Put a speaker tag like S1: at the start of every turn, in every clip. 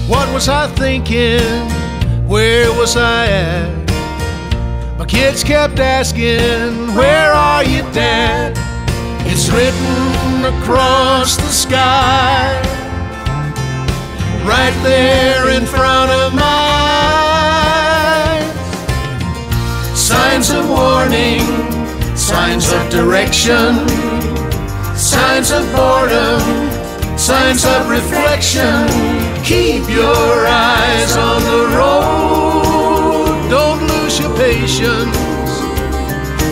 S1: What was I thinking? Where was I at? My kids kept asking, where are you, Dad? It's written across the sky, right there in front of my eyes. Signs of warning, signs of direction, signs of boredom, signs of reflection. Keep your eyes on the road, don't lose your patience.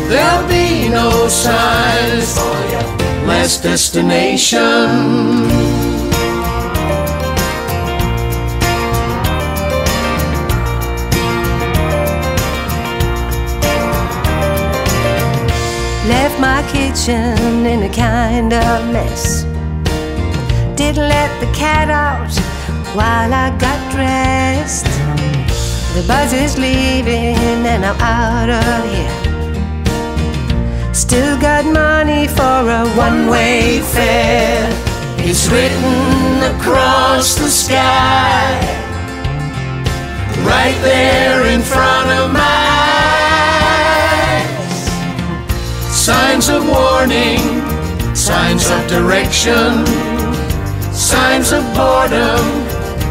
S1: There'll be no signs for your last destination.
S2: Left my kitchen in a kind of mess. Didn't let the cat out while I got dressed. The bus is leaving and I'm out of here. Still got money for a one-way fare.
S1: It's written across the sky, right there in front of my eyes. Signs of warning, signs of direction, signs of boredom,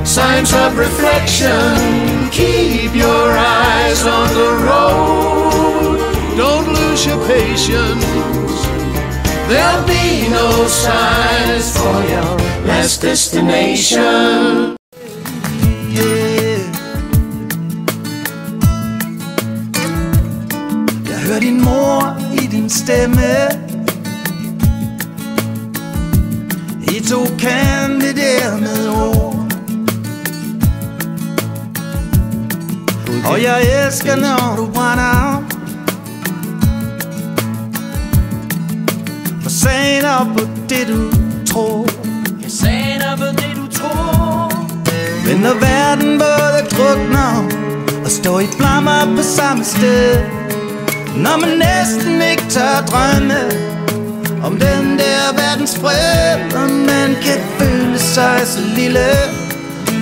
S1: signs of reflection. Keep your eyes on the road, don't lose your patience. There'll be no signs for your last destination.
S3: Yeah. Jeg hører din mor i din stemme. I to kan det der med ord. Og jeg elsker når du brænder for sagen op på det du tror. Jeg sagen op på det du tror. Men når verden både drukner og står i flammer på samme sted, når man næsten ikke tør drømme om den der verdens fred, og man kan føle sig så lille,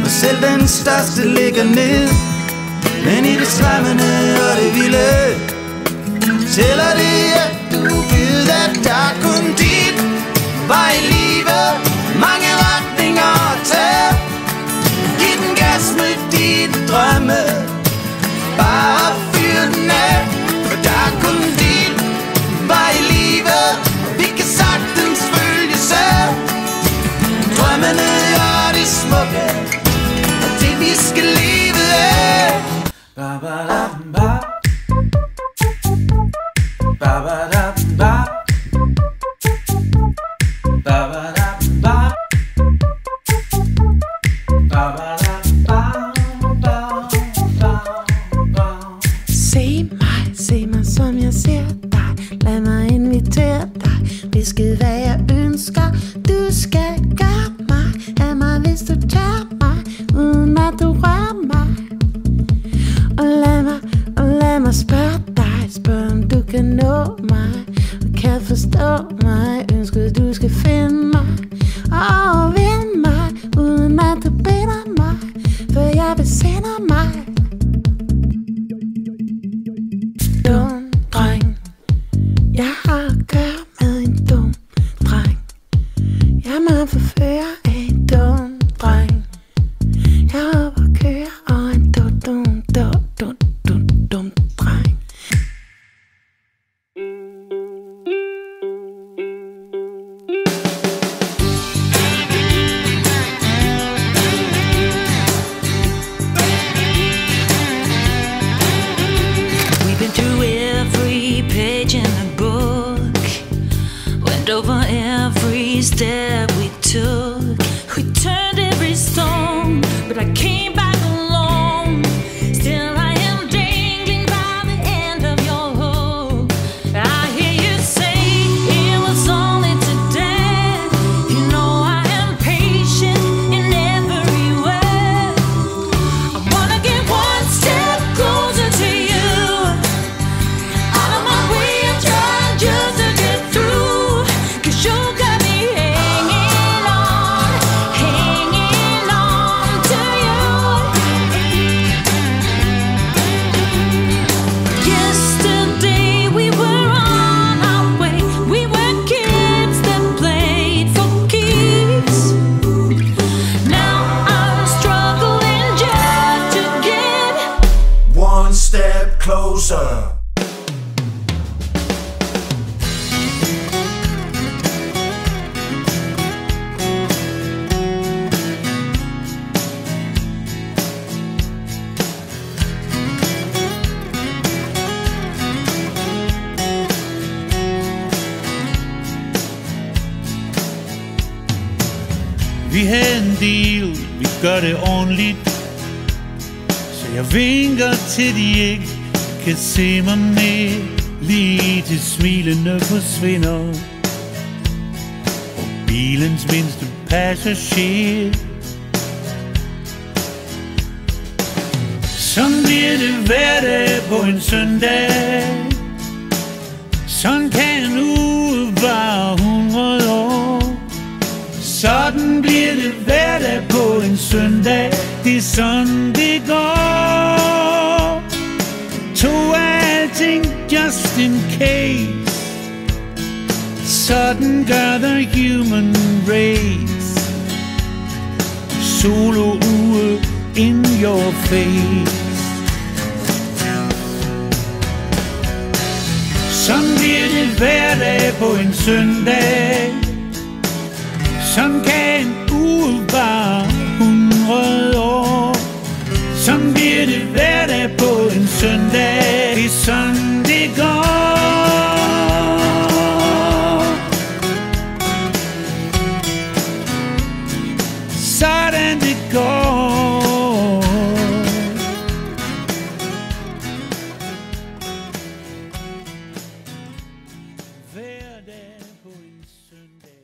S3: og selv den største ligger ned. Men i det skræmmende og det vilde tæller det, at du ved, at der kun dit vej i livet, mange retninger at tage. Giv den gas med dine drømme, bare fyr den af, for der er kun dit vej i livet. Vi kan sagtens følges ad, drømmene og det smukke, og det vi skal leve af. Ba-ba-da-ba, ba-ba-da-ba, ba-ba-da-ba, ba-ba-da-ba.
S2: Se mig som jeg ser dig. Lad mig invitere dig. Hvisket hvad jeg ønsker. Du skal gøre mig af mig, hvis du tør mig, uden at du rører mig. Og lad mig spørge dig. Spørg om du kan nå mig og kan forstå mig. Ønsker du skal finde mig og overvinde mig, uden at du binder mig.
S1: closer.
S4: Vi havde en deal, vi gør det ordentligt, så jeg vinker til de ikke kan se mig med, lige til smilene forsvinder, og bilens mindste passager. Sådan bliver det hverdag på en søndag, sådan kan en uge vare 100 år. Sådan bliver det hverdag på en søndag, det er sådan det går. To alting just in case, sådan gør the human race. Solo uge in your face. Sådan bliver det hverdag på en søndag, sådan kan en uge vare 100 år. Sådan bliver det hverdag på en søndag, det er sådan det går. Sådan det går. Hverdag på en søndag.